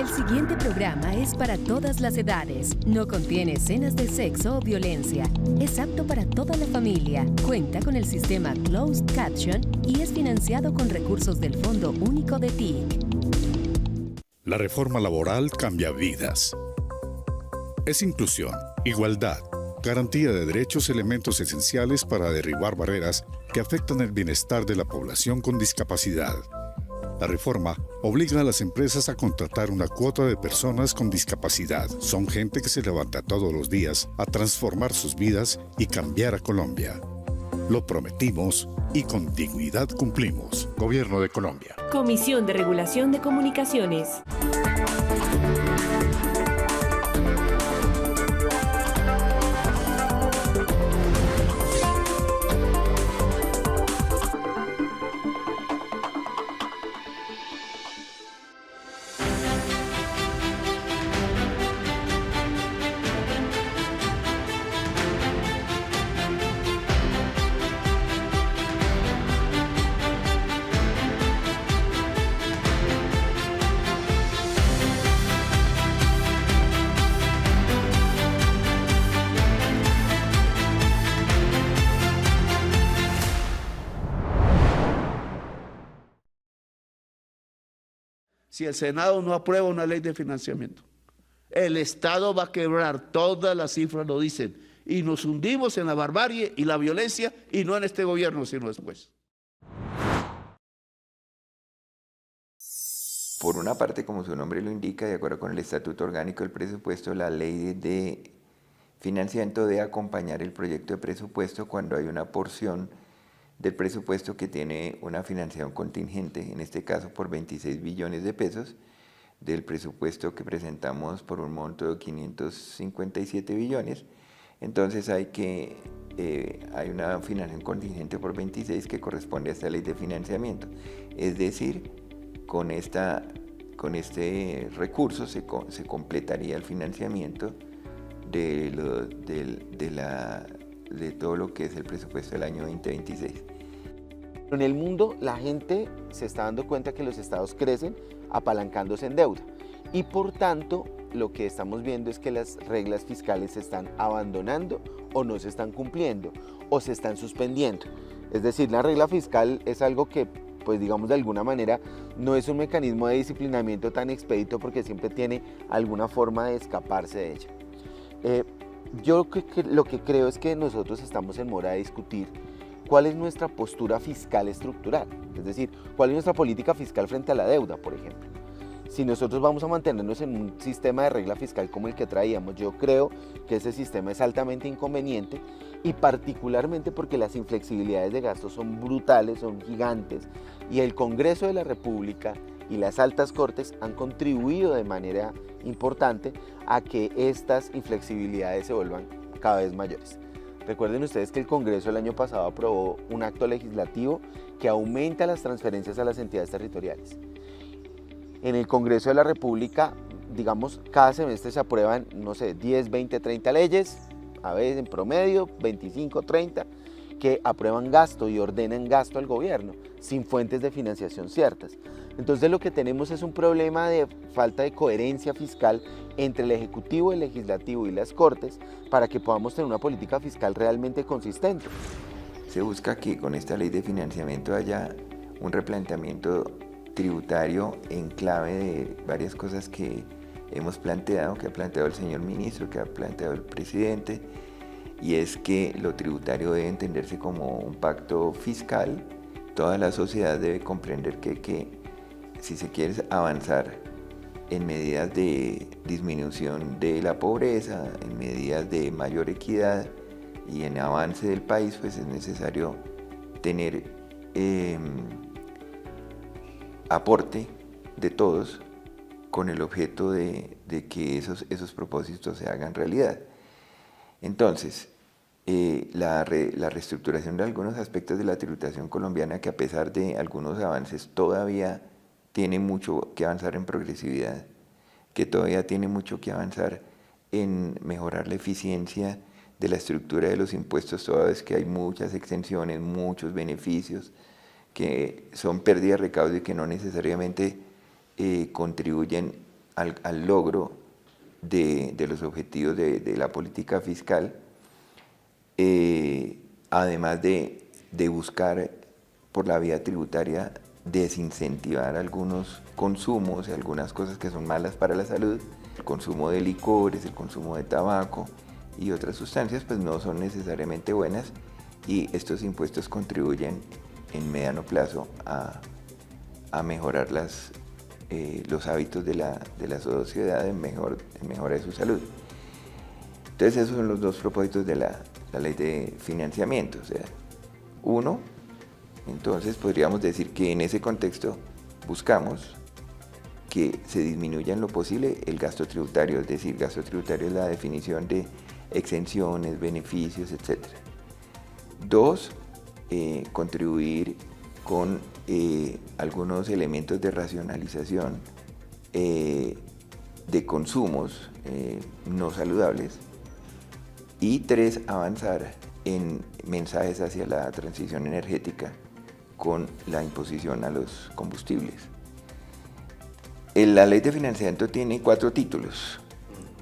El siguiente programa es para todas las edades. No contiene escenas de sexo o violencia. Es apto para toda la familia. Cuenta con el sistema Closed Caption y es financiado con recursos del Fondo Único de TIC. La reforma laboral cambia vidas. Es inclusión, igualdad, garantía de derechos, elementos esenciales para derribar barreras que afectan el bienestar de la población con discapacidad. La reforma obliga a las empresas a contratar una cuota de personas con discapacidad. Son gente que se levanta todos los días a transformar sus vidas y cambiar a Colombia. Lo prometimos y con dignidad cumplimos. Gobierno de Colombia. Comisión de Regulación de Comunicaciones. Si el Senado no aprueba una ley de financiamiento, el Estado va a quebrar, todas las cifras lo dicen, y nos hundimos en la barbarie y la violencia, y no en este gobierno, sino después. Por una parte, como su nombre lo indica, de acuerdo con el Estatuto Orgánico del Presupuesto, la ley de financiamiento debe acompañar el proyecto de presupuesto cuando hay una porción del presupuesto que tiene una financiación contingente, en este caso por 26 billones de pesos, del presupuesto que presentamos por un monto de 557 billones, entonces hay una financiación contingente por 26 que corresponde a esta ley de financiamiento, es decir, con este recurso se completaría el financiamiento de todo lo que es el presupuesto del año 2026. En el mundo la gente se está dando cuenta que los estados crecen apalancándose en deuda y por tanto lo que estamos viendo es que las reglas fiscales se están abandonando o no se están cumpliendo o se están suspendiendo. Es decir, la regla fiscal es algo que, pues digamos de alguna manera, no es un mecanismo de disciplinamiento tan expedito porque siempre tiene alguna forma de escaparse de ella. Yo lo que creo es que nosotros estamos en mora de discutir cuál es nuestra postura fiscal estructural, es decir, cuál es nuestra política fiscal frente a la deuda, por ejemplo. Si nosotros vamos a mantenernos en un sistema de regla fiscal como el que traíamos, yo creo que ese sistema es altamente inconveniente y particularmente porque las inflexibilidades de gasto son brutales, son gigantes y el Congreso de la República y las altas cortes han contribuido de manera importante a que estas inflexibilidades se vuelvan cada vez mayores. Recuerden ustedes que el Congreso el año pasado aprobó un acto legislativo que aumenta las transferencias a las entidades territoriales. En el Congreso de la República, digamos, cada semestre se aprueban, no sé, 10, 20, 30 leyes, a veces en promedio 25, 30, que aprueban gasto y ordenan gasto al gobierno, sin fuentes de financiación ciertas. Entonces lo que tenemos es un problema de falta de coherencia fiscal entre el Ejecutivo, el Legislativo y las Cortes para que podamos tener una política fiscal realmente consistente. Se busca que con esta ley de financiamiento haya un replanteamiento tributario en clave de varias cosas que hemos planteado, que ha planteado el señor ministro, que ha planteado el presidente, y es que lo tributario debe entenderse como un pacto fiscal. Toda la sociedad debe comprender que si se quiere avanzar en medidas de disminución de la pobreza, en medidas de mayor equidad y en avance del país, pues es necesario tener aporte de todos con el objeto de que esos propósitos se hagan realidad. Entonces, la reestructuración de algunos aspectos de la tributación colombiana, que a pesar de algunos avances todavía tiene mucho que avanzar en progresividad, que todavía tiene mucho que avanzar en mejorar la eficiencia de la estructura de los impuestos, toda vez que hay muchas exenciones, muchos beneficios que son pérdida de recaudo y que no necesariamente contribuyen al logro de los objetivos de la política fiscal, además de buscar por la vía tributaria desincentivar algunos consumos y algunas cosas que son malas para la salud. El consumo de licores, el consumo de tabaco y otras sustancias pues no son necesariamente buenas, y estos impuestos contribuyen en mediano plazo a mejorar los hábitos de la sociedad en mejora de su salud. Entonces esos son los dos propósitos de la ley de financiamiento. O sea, uno, entonces podríamos decir que en ese contexto buscamos que se disminuya en lo posible el gasto tributario, es decir, gasto tributario es la definición de exenciones, beneficios, etc. Dos, contribuir con algunos elementos de racionalización de consumos no saludables. Y tres, avanzar en mensajes hacia la transición energética con la imposición a los combustibles. La ley de financiamiento tiene 4 títulos.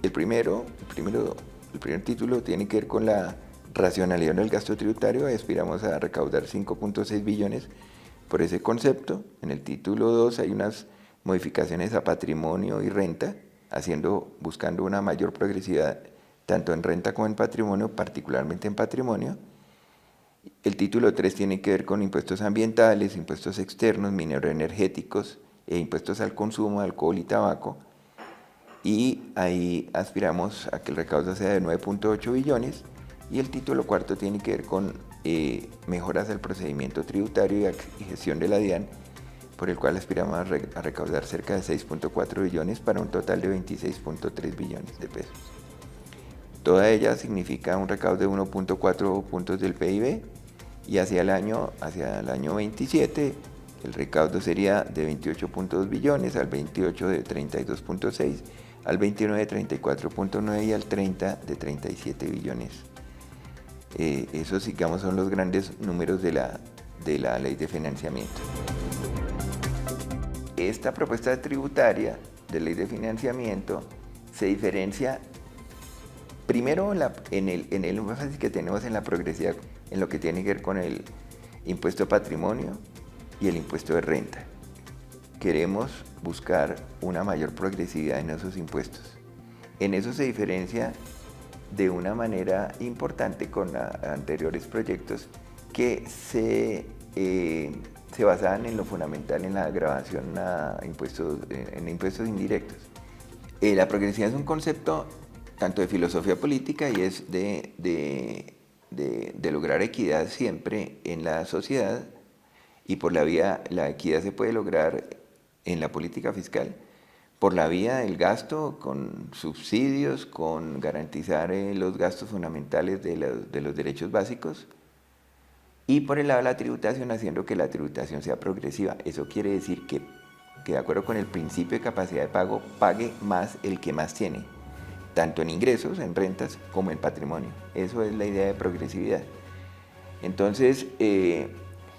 El primer título tiene que ver con la racionalización del gasto tributario. Aspiramos a recaudar 5.6 billones por ese concepto. En el título 2 hay unas modificaciones a patrimonio y renta, buscando una mayor progresividad tanto en renta como en patrimonio, particularmente en patrimonio. El título 3 tiene que ver con impuestos ambientales, impuestos externos, mineroenergéticos e impuestos al consumo, alcohol y tabaco. Y ahí aspiramos a que el recaudo sea de 9.8 billones. Y el título 4 tiene que ver con mejoras al procedimiento tributario y gestión de la DIAN, por el cual aspiramos a recaudar cerca de 6.4 billones para un total de 26.3 billones de pesos. Toda ella significa un recaudo de 1.4 puntos del PIB, y hacia el año 27 el recaudo sería de 28.2 billones, al 28 de 32.6, al 29 de 34.9 y al 30 de 37 billones. Esos, digamos, son los grandes números de la ley de financiamiento. Esta propuesta tributaria de ley de financiamiento se diferencia primero en el énfasis que tenemos en la progresividad, en lo que tiene que ver con el impuesto a patrimonio y el impuesto de renta. Queremos buscar una mayor progresividad en esos impuestos. En eso se diferencia de una manera importante con anteriores proyectos que se basaban en lo fundamental en la grabación en impuestos indirectos. La progresividad es un concepto tanto de filosofía política y es de lograr equidad siempre en la sociedad, y por la equidad se puede lograr en la política fiscal por la vía del gasto, con subsidios, con garantizar los gastos fundamentales de los derechos básicos, y por el lado de la tributación, haciendo que la tributación sea progresiva. Eso quiere decir que de acuerdo con el principio de capacidad de pago, pague más el que más tiene, tanto en ingresos, en rentas, como en patrimonio. Eso es la idea de progresividad. Entonces,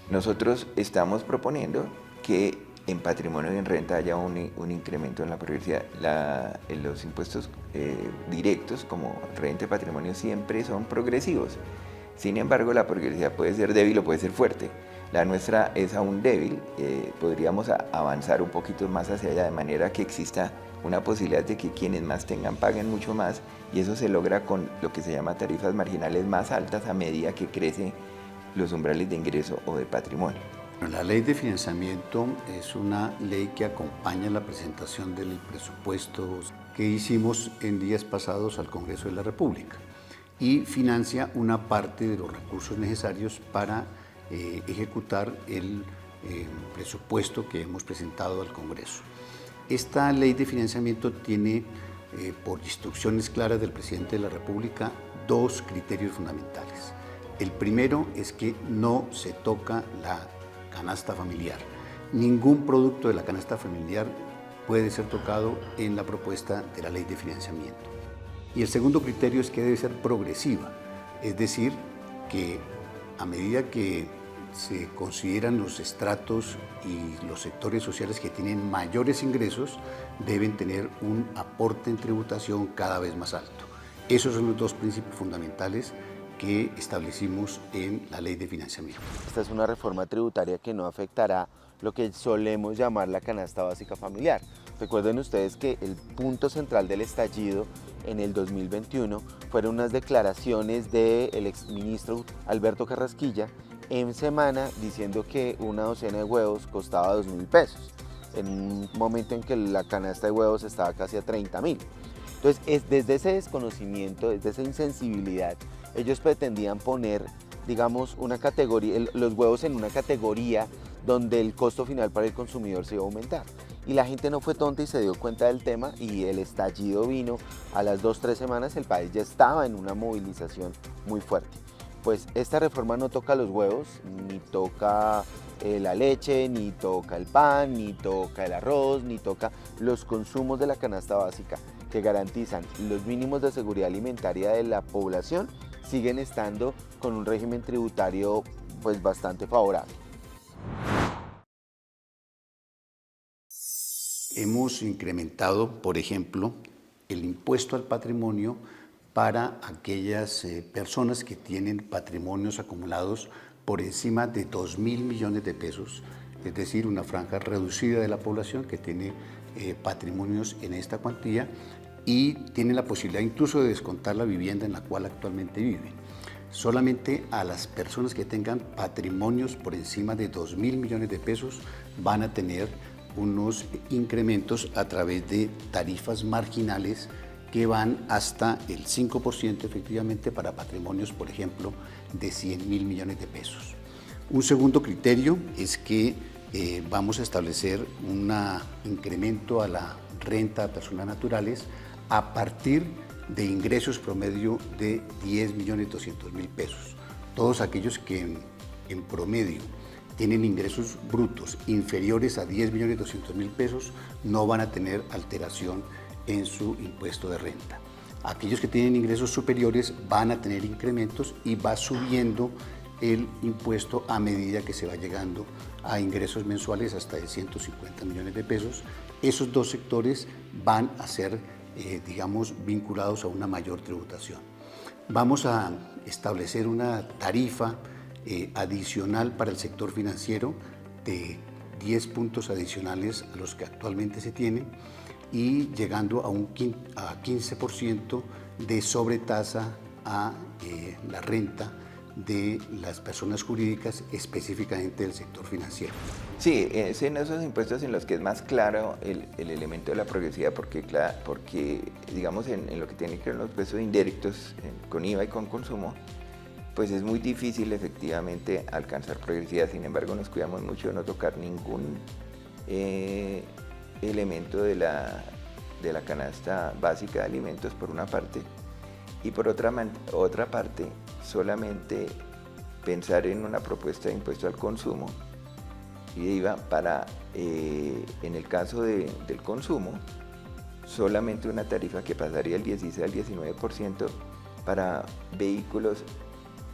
nosotros estamos proponiendo que en patrimonio y en renta haya un incremento en la progresividad. En los impuestos directos, como renta y patrimonio, siempre son progresivos. Sin embargo, la progresividad puede ser débil o puede ser fuerte. La nuestra es aún débil. Podríamos avanzar un poquito más hacia allá, de manera que exista una posibilidad de que quienes más tengan paguen mucho más, y eso se logra con lo que se llama tarifas marginales más altas a medida que crecen los umbrales de ingreso o de patrimonio. La ley de financiamiento es una ley que acompaña la presentación del presupuesto que hicimos en días pasados al Congreso de la República, y financia una parte de los recursos necesarios para ejecutar el presupuesto que hemos presentado al Congreso. Esta ley de financiamiento tiene, por instrucciones claras del presidente de la República, 2 criterios fundamentales. El primero es que no se toca la canasta familiar. Ningún producto de la canasta familiar puede ser tocado en la propuesta de la ley de financiamiento. Y el segundo criterio es que debe ser progresiva, es decir, que a medida que se consideran los estratos y los sectores sociales que tienen mayores ingresos deben tener un aporte en tributación cada vez más alto. Esos son los dos principios fundamentales que establecimos en la ley de financiamiento. Esta es una reforma tributaria que no afectará lo que solemos llamar la canasta básica familiar. Recuerden ustedes que el punto central del estallido en el 2021 fueron unas declaraciones del exministro Alberto Carrasquilla en semana diciendo que una docena de huevos costaba 2.000 pesos, en un momento en que la canasta de huevos estaba casi a 30.000. Entonces, desde ese desconocimiento, desde esa insensibilidad, ellos pretendían poner, digamos, una categoría, los huevos en una categoría donde el costo final para el consumidor se iba a aumentar. Y la gente no fue tonta y se dio cuenta del tema, y el estallido vino a las 2-3 semanas, el país ya estaba en una movilización muy fuerte. Pues esta reforma no toca los huevos, ni toca la leche, ni toca el pan, ni toca el arroz, ni toca los consumos de la canasta básica que garantizan los mínimos de seguridad alimentaria de la población. Siguen estando con un régimen tributario pues bastante favorable. Hemos incrementado, por ejemplo, el impuesto al patrimonio para aquellas personas que tienen patrimonios acumulados por encima de 2.000 millones de pesos, es decir, una franja reducida de la población que tiene patrimonios en esta cuantía y tiene la posibilidad incluso de descontar la vivienda en la cual actualmente viven. Solamente a las personas que tengan patrimonios por encima de 2.000 millones de pesos van a tener unos incrementos a través de tarifas marginales que van hasta el 5% efectivamente para patrimonios, por ejemplo, de 100.000 millones de pesos. Un segundo criterio es que vamos a establecer un incremento a la renta a personas naturales a partir de ingresos promedio de 10.200.000 pesos. Todos aquellos que en promedio tienen ingresos brutos inferiores a 10.200.000 pesos no van a tener alteración en su impuesto de renta. Aquellos que tienen ingresos superiores van a tener incrementos y va subiendo el impuesto a medida que se va llegando a ingresos mensuales hasta de 150 millones de pesos. Esos dos sectores van a ser, digamos, vinculados a una mayor tributación. Vamos a establecer una tarifa adicional para el sector financiero de 10 puntos adicionales a los que actualmente se tienen y llegando a 15% de sobretasa a la renta de las personas jurídicas, específicamente del sector financiero. Sí, es en esos impuestos en los que es más claro el elemento de la progresividad, porque digamos, en lo que tiene que ver con los impuestos indirectos, con IVA y con consumo, pues es muy difícil efectivamente alcanzar progresividad. Sin embargo, nos cuidamos mucho de no tocar ningún elemento de la canasta básica de alimentos, por una parte, y por otra parte, solamente pensar en una propuesta de impuesto al consumo y de IVA para, en el caso del consumo, solamente una tarifa que pasaría del 16 al 19% para vehículos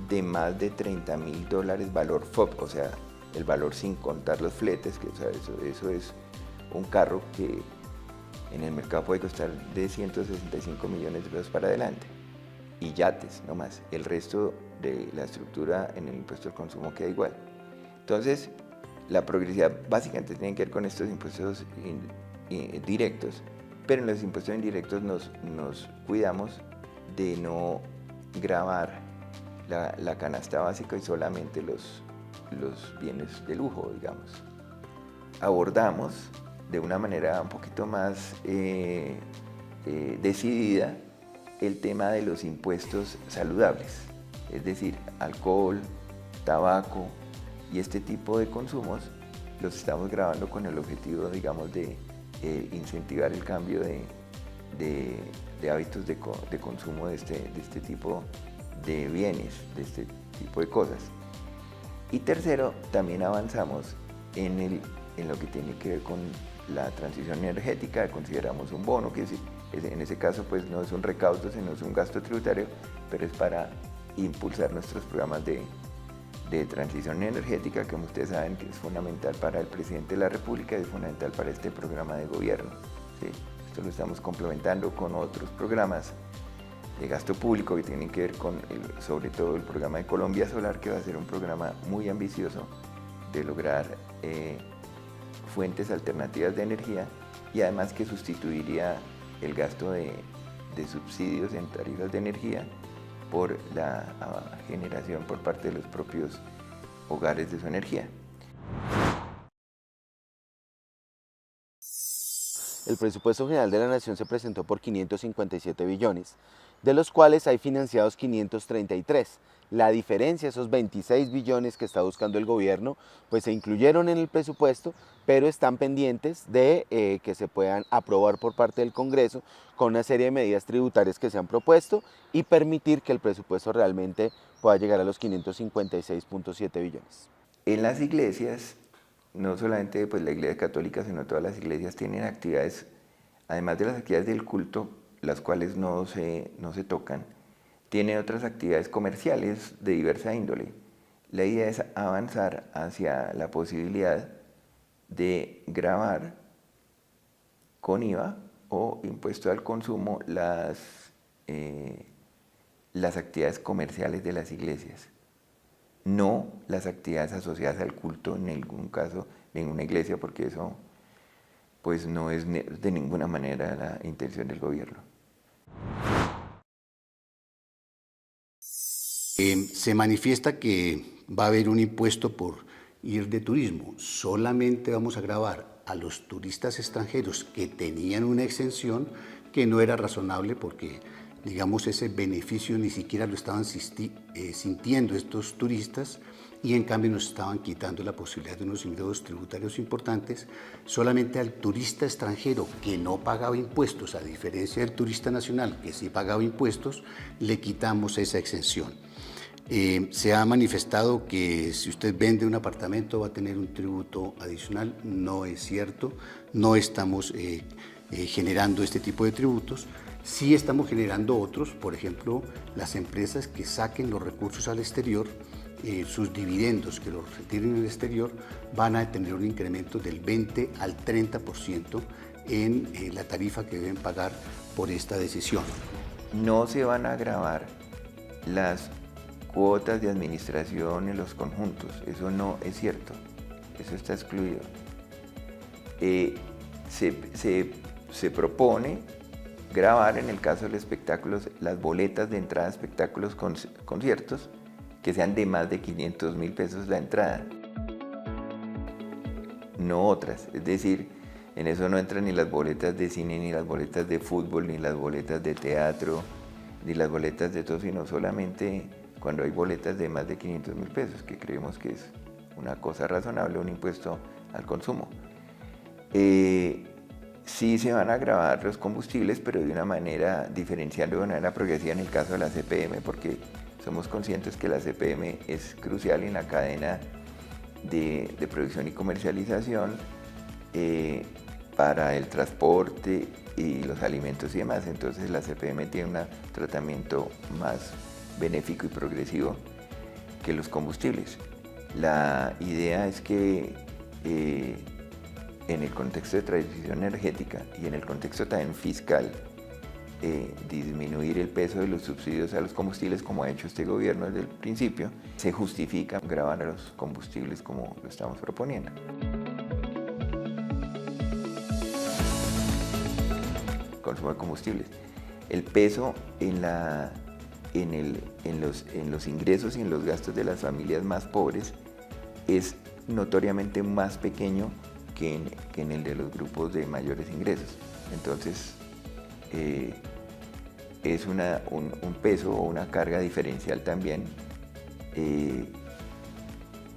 de más de $30.000 valor FOB, o sea, el valor sin contar los fletes, que o sea, eso es un carro que en el mercado puede costar de 165 millones de pesos para adelante, y yates no más. El resto de la estructura en el impuesto al consumo queda igual. Entonces, la progresividad básicamente tiene que ver con estos impuestos directos, pero en los impuestos indirectos nos cuidamos de no gravar la canasta básica y solamente los bienes de lujo, digamos. Abordamos de una manera un poquito más decidida el tema de los impuestos saludables, es decir, alcohol, tabaco y este tipo de consumos los estamos grabando con el objetivo, digamos, de incentivar el cambio de hábitos de consumo de este tipo de bienes, de este tipo de cosas. Y tercero, también avanzamos en lo que tiene que ver con la transición energética. Consideramos un bono, que en ese caso pues no es un recaudo, sino es un gasto tributario, pero es para impulsar nuestros programas de de transición energética, que como ustedes saben que es fundamental para el presidente de la República y es fundamental para este programa de gobierno, ¿sí? Esto lo estamos complementando con otros programas de gasto público que tienen que ver con, sobre todo, el programa de Colombia Solar, que va a ser un programa muy ambicioso de lograr fuentes alternativas de energía y además que sustituiría el gasto de subsidios en tarifas de energía por la generación por parte de los propios hogares de su energía. El presupuesto general de la Nación se presentó por 557 billones, de los cuales hay financiados 533. La diferencia, esos 26 billones que está buscando el gobierno, pues se incluyeron en el presupuesto, pero están pendientes de que se puedan aprobar por parte del Congreso con una serie de medidas tributarias que se han propuesto y permitir que el presupuesto realmente pueda llegar a los 556.7 billones. En las iglesias, no solamente pues, la Iglesia Católica, sino todas las iglesias tienen actividades, además de las actividades del culto, las cuales no se tocan, tiene otras actividades comerciales de diversa índole. La idea es avanzar hacia la posibilidad de gravar con IVA o impuesto al consumo las actividades comerciales de las iglesias, no las actividades asociadas al culto en ningún caso, ninguna iglesia, porque eso pues no es de ninguna manera la intención del gobierno. Se manifiesta que va a haber un impuesto por ir de turismo. Solamente vamos a gravar a los turistas extranjeros que tenían una exención que no era razonable porque, digamos, ese beneficio ni siquiera lo estaban sintiendo estos turistas y en cambio nos estaban quitando la posibilidad de unos ingresos tributarios importantes. Solamente al turista extranjero que no pagaba impuestos, a diferencia del turista nacional que sí pagaba impuestos, le quitamos esa exención. Se ha manifestado que si usted vende un apartamento va a tener un tributo adicional. No es cierto, no estamos generando este tipo de tributos. Sí estamos generando otros, por ejemplo, las empresas que saquen los recursos al exterior, sus dividendos que los retiren en el exterior, van a tener un incremento del 20 al 30% en la tarifa que deben pagar por esta decisión. No se van a gravar las cuotas de administración en los conjuntos, eso no es cierto, eso está excluido. Se propone gravar en el caso de los espectáculos las boletas de entrada a espectáculos, conciertos, que sean de más de 500.000 pesos la entrada, no otras, es decir, en eso no entran ni las boletas de cine, ni las boletas de fútbol, ni las boletas de teatro, ni las boletas de todo, sino solamente cuando hay boletas de más de 500.000 pesos, que creemos que es una cosa razonable, un impuesto al consumo. Sí se van a gravar los combustibles, pero de una manera diferencial, de una manera progresiva en el caso de la CPM, porque somos conscientes que la CPM es crucial en la cadena de producción y comercialización para el transporte y los alimentos y demás. Entonces la CPM tiene un tratamiento más benéfico y progresivo que los combustibles. La idea es que en el contexto de transición energética y en el contexto también fiscal, disminuir el peso de los subsidios a los combustibles, como ha hecho este gobierno desde el principio, se justifica gravar a los combustibles como lo estamos proponiendo. Consumo de combustibles. El peso en los ingresos y en los gastos de las familias más pobres es notoriamente más pequeño que en el de los grupos de mayores ingresos. Entonces, es un peso o una carga diferencial también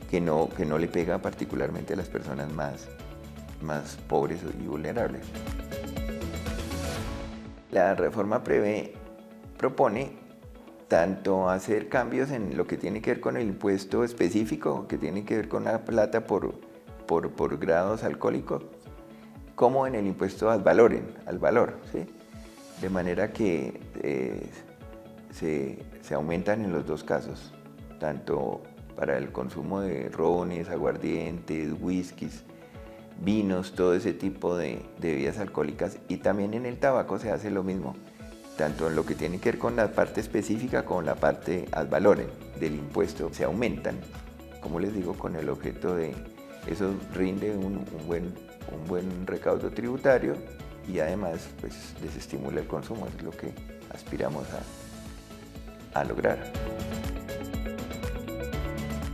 que no le pega particularmente a las personas más pobres y vulnerables. La reforma propone tanto hacer cambios en lo que tiene que ver con el impuesto específico, que tiene que ver con la plata por grados alcohólicos, como en el impuesto al valor, ¿sí? De manera que se aumentan en los dos casos, tanto para el consumo de rones, aguardientes, whiskies, vinos, todo ese tipo de bebidas alcohólicas, y también en el tabaco se hace lo mismo, tanto en lo que tiene que ver con la parte específica como la parte ad valorem del impuesto, se aumentan, como les digo, con el objeto de eso rinde un buen recaudo tributario y además pues desestimula el consumo, es lo que aspiramos a lograr.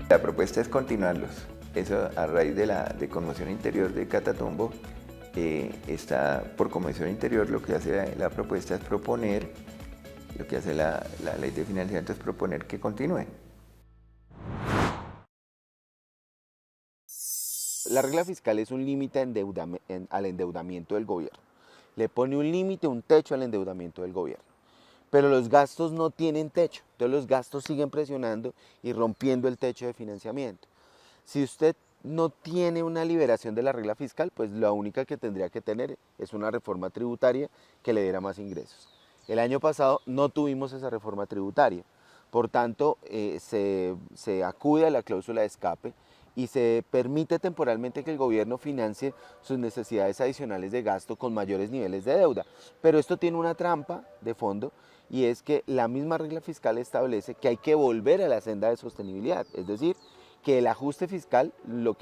La propuesta es continuarlos. Eso a raíz de Conmoción Interior de Catatumbo, está por Conmoción Interior, lo que hace la propuesta es proponer, lo que hace la ley de financiamiento es proponer que continúe. La regla fiscal es un límite al endeudamiento del gobierno. Le pone un límite, un techo al endeudamiento del gobierno. Pero los gastos no tienen techo, entonces los gastos siguen presionando y rompiendo el techo de financiamiento. Si usted no tiene una liberación de la regla fiscal, pues la única que tendría que tener es una reforma tributaria que le diera más ingresos. El año pasado no tuvimos esa reforma tributaria, por tanto se acude a la cláusula de escape y se permite temporalmente que el gobierno financie sus necesidades adicionales de gasto con mayores niveles de deuda. Pero esto tiene una trampa de fondo, y es que la misma regla fiscal establece que hay que volver a la senda de sostenibilidad, es decir, que el ajuste fiscal no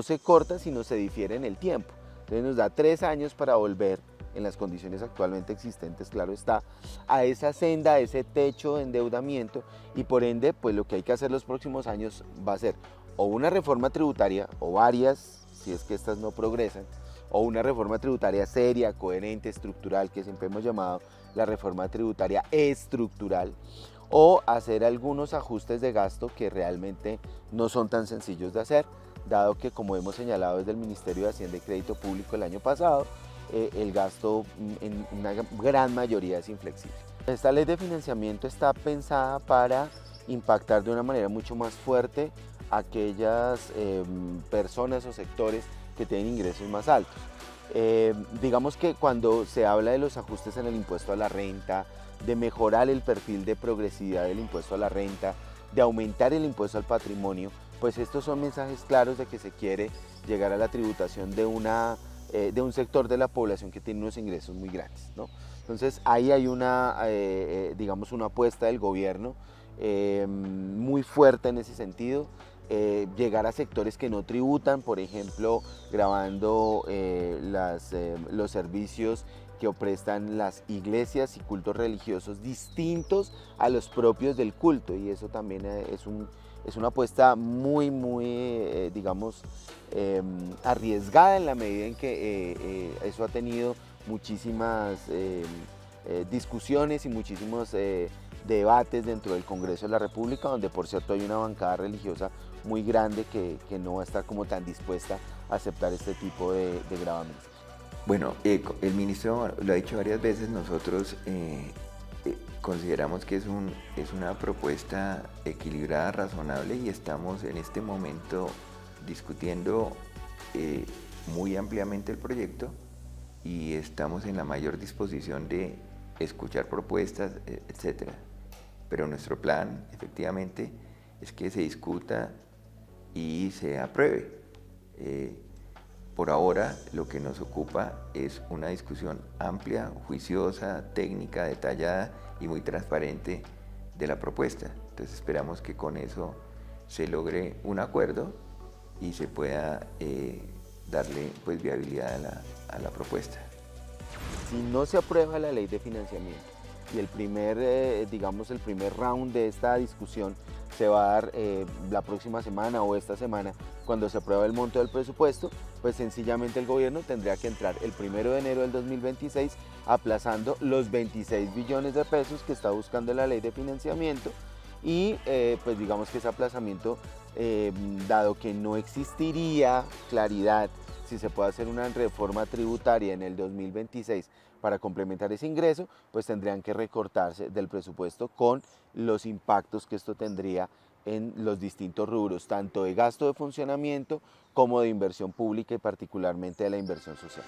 se corta, sino se difiere en el tiempo. Entonces nos da 3 años para volver, en las condiciones actualmente existentes, claro está, a esa senda, a ese techo de endeudamiento, y por ende, pues lo que hay que hacer los próximos años va a ser o una reforma tributaria, o varias, si es que estas no progresan, o una reforma tributaria seria, coherente, estructural, que siempre hemos llamado la reforma tributaria estructural, o hacer algunos ajustes de gasto que realmente no son tan sencillos de hacer, dado que, como hemos señalado desde el Ministerio de Hacienda y Crédito Público el año pasado, el gasto en una gran mayoría es inflexible. Esta ley de financiamiento está pensada para impactar de una manera mucho más fuerte a aquellas personas o sectores que tienen ingresos más altos. Digamos que cuando se habla de los ajustes en el impuesto a la renta, de mejorar el perfil de progresividad del impuesto a la renta, de aumentar el impuesto al patrimonio, pues estos son mensajes claros de que se quiere llegar a la tributación de un sector de la población que tiene unos ingresos muy grandes, ¿no? Entonces ahí hay una apuesta del gobierno muy fuerte en ese sentido. Llegar a sectores que no tributan, por ejemplo, gravando los servicios que prestan las iglesias y cultos religiosos distintos a los propios del culto, y eso también es una apuesta muy arriesgada, en la medida en que eso ha tenido muchísimas discusiones y muchísimos debates dentro del Congreso de la República, donde por cierto hay una bancada religiosa muy grande que no va a estar como tan dispuesta a aceptar este tipo de gravámenes. Bueno, el ministro lo ha dicho varias veces, nosotros consideramos que es una propuesta equilibrada, razonable, y estamos en este momento discutiendo muy ampliamente el proyecto, y estamos en la mayor disposición de escuchar propuestas, etcétera. Pero nuestro plan, efectivamente, es que se discuta y se apruebe. Por ahora, lo que nos ocupa es una discusión amplia, juiciosa, técnica, detallada y muy transparente de la propuesta. Entonces esperamos que con eso se logre un acuerdo y se pueda darle pues viabilidad a la propuesta. Si no se aprueba la ley de financiamiento y el primer round de esta discusión se va a dar la próxima semana o esta semana, cuando se aprueba el monto del presupuesto, pues sencillamente el gobierno tendría que entrar el 1 de enero del 2026 aplazando los 26 billones de pesos que está buscando la ley de financiamiento, y pues digamos que ese aplazamiento, dado que no existiría claridad si se puede hacer una reforma tributaria en el 2026 para complementar ese ingreso, pues tendrían que recortarse del presupuesto con los impactos que esto tendría en los distintos rubros, tanto de gasto de funcionamiento como de inversión pública y particularmente de la inversión social.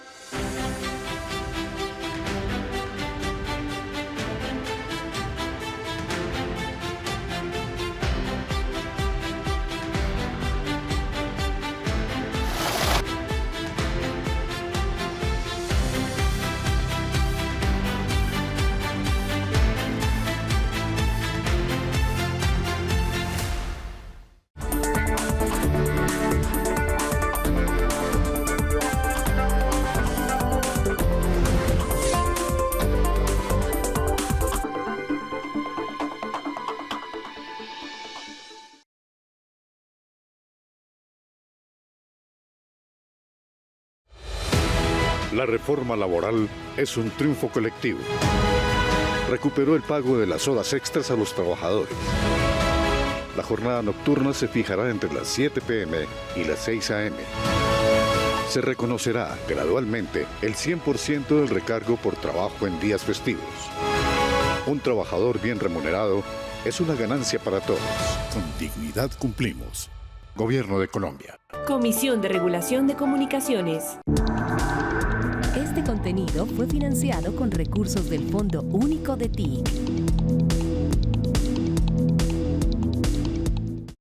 La reforma laboral es un triunfo colectivo. Recuperó el pago de las horas extras a los trabajadores. La jornada nocturna se fijará entre las 7 p.m. y las 6 a.m. Se reconocerá gradualmente el 100% del recargo por trabajo en días festivos. Un trabajador bien remunerado es una ganancia para todos. Con dignidad cumplimos. Gobierno de Colombia. Comisión de Regulación de Comunicaciones. Este contenido fue financiado con recursos del Fondo Único de TIC.